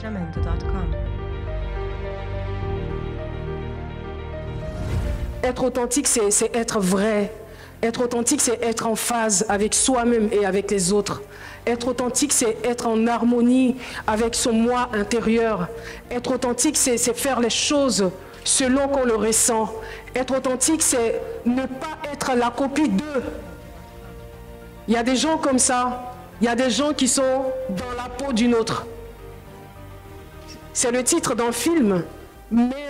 jamendo.com. Être authentique, c'est être vrai. Être authentique, c'est être en phase avec soi-même et avec les autres. Être authentique, c'est être en harmonie avec son moi intérieur. Être authentique, c'est faire les choses selon qu'on le ressent. Être authentique, c'est ne pas être la copie d'eux. Il y a des gens comme ça. Il y a des gens qui sont dans la peau d'une autre. C'est le titre d'un film, mais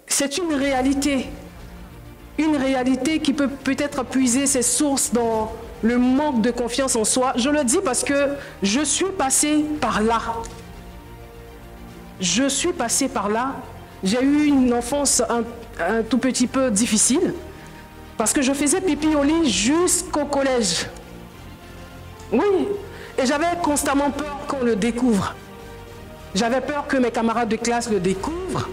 c'est une réalité. Une réalité qui peut peut-être puiser ses sources dans le manque de confiance en soi. Je le dis parce que je suis passée par là. Je suis passée par là. J'ai eu une enfance un tout petit peu difficile parce que je faisais pipi au lit jusqu'au collège. Oui, et j'avais constamment peur qu'on le découvre. J'avais peur que mes camarades de classe le découvrent.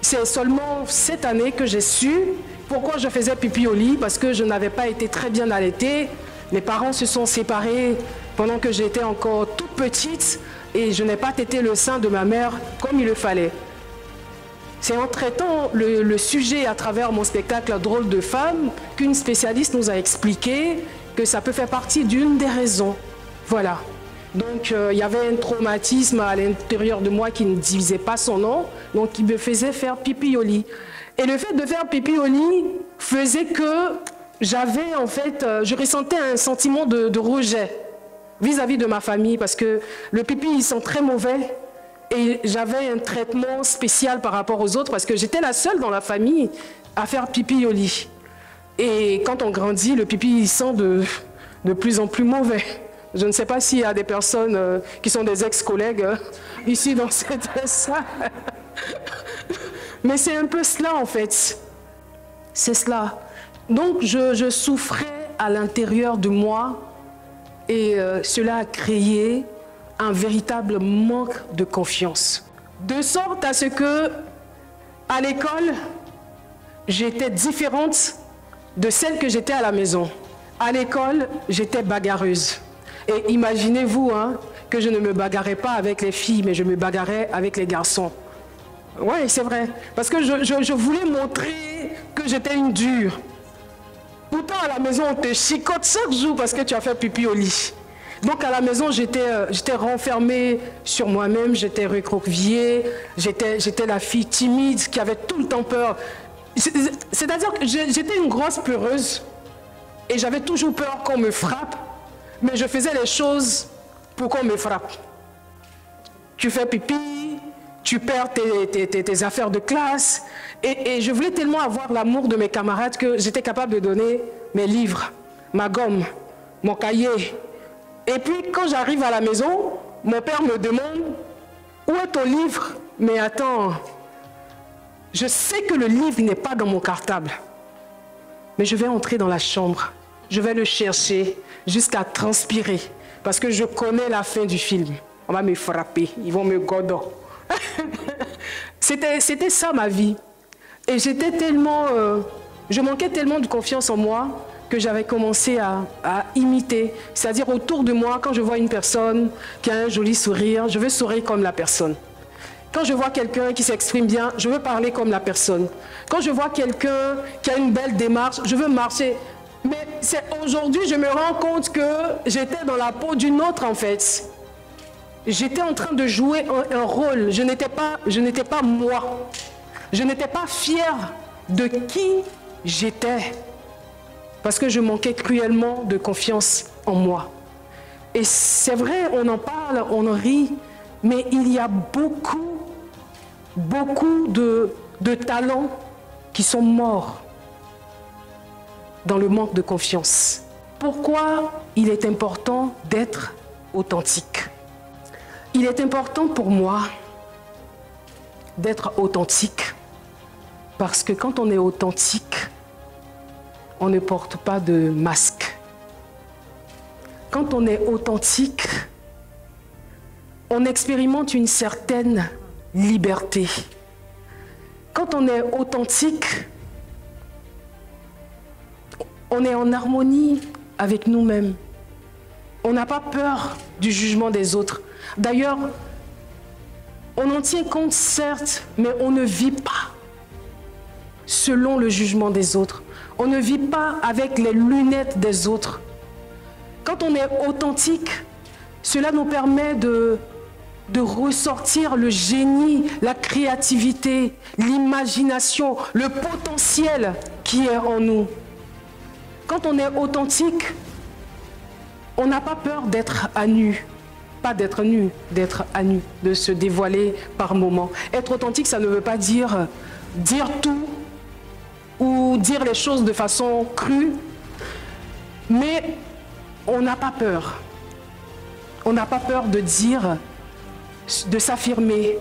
C'est seulement cette année que j'ai su pourquoi je faisais pipi au lit, parce que je n'avais pas été très bien allaitée. Mes parents se sont séparés pendant que j'étais encore toute petite et je n'ai pas tété le sein de ma mère comme il le fallait. C'est en traitant le sujet à travers mon spectacle Drôle de femme qu'une spécialiste nous a expliqué que ça peut faire partie d'une des raisons. Voilà. Donc il y avait un traumatisme à l'intérieur de moi qui ne disait pas son nom, donc qui me faisait faire pipi au lit. Et le fait de faire pipi au lit faisait que j'avais en fait, je ressentais un sentiment de rejet vis-à-vis de ma famille parce que le pipi ils sont très mauvais et j'avais un traitement spécial par rapport aux autres parce que j'étais la seule dans la famille à faire pipi au lit. Et quand on grandit, le pipi il sent de plus en plus mauvais. Je ne sais pas s'il y a des personnes qui sont des ex-collègues ici dans cette salle. Mais c'est un peu cela en fait. C'est cela. Donc je souffrais à l'intérieur de moi et cela a créé un véritable manque de confiance. De sorte à ce que, à l'école, j'étais différente de celle que j'étais à la maison. À l'école, j'étais bagarreuse. Et imaginez-vous que je ne me bagarrais pas avec les filles, mais je me bagarrais avec les garçons. Oui, c'est vrai. Parce que je voulais montrer que j'étais une dure. Pourtant, à la maison, on te chicote chaque jour parce que tu as fait pipi au lit. Donc, à la maison, j'étais renfermée sur moi-même, j'étais recroquevillée, j'étais la fille timide qui avait tout le temps peur. C'est-à-dire que j'étais une grosse pleureuse et j'avais toujours peur qu'on me frappe, mais je faisais les choses pour qu'on me frappe. Tu fais pipi, tu perds tes affaires de classe. Et je voulais tellement avoir l'amour de mes camarades que j'étais capable de donner mes livres, ma gomme, mon cahier. Et puis quand j'arrive à la maison, mon père me demande « Où est ton livre ?» Mais attends, je sais que le livre n'est pas dans mon cartable. Mais je vais entrer dans la chambre, je vais le chercher jusqu'à transpirer. Parce que je connais la fin du film. On va me frapper, ils vont me godor. C'était ça ma vie. Et j'étais tellement, je manquais tellement de confiance en moi que j'avais commencé à imiter. C'est-à-dire autour de moi, quand je vois une personne qui a un joli sourire, je veux sourire comme la personne. Quand je vois quelqu'un qui s'exprime bien, je veux parler comme la personne. Quand je vois quelqu'un qui a une belle démarche, je veux marcher. Mais c'est aujourd'hui, je me rends compte que j'étais dans la peau d'une autre en fait. J'étais en train de jouer un rôle. Je n'étais pas moi. Je n'étais pas fière de qui j'étais. Parce que je manquais cruellement de confiance en moi. Et c'est vrai, on en parle, on en rit, mais il y a beaucoup de talents qui sont morts dans le manque de confiance. Pourquoi il est important d'être authentique? Il est important pour moi d'être authentique parce que quand on est authentique, on ne porte pas de masque. Quand on est authentique, on expérimente une certaine liberté. Quand on est authentique, on est en harmonie avec nous-mêmes. On n'a pas peur du jugement des autres. D'ailleurs, On en tient compte, certes, mais on ne vit pas selon le jugement des autres. On ne vit pas avec les lunettes des autres. Quand on est authentique, cela nous permet de ressortir le génie, la créativité, l'imagination, le potentiel qui est en nous. Quand on est authentique, on n'a pas peur d'être à nu. Pas d'être nu, d'être à nu, de se dévoiler par moments. Être authentique, ça ne veut pas dire tout ou dire les choses de façon crue, mais on n'a pas peur. On n'a pas peur de dire, de s'affirmer,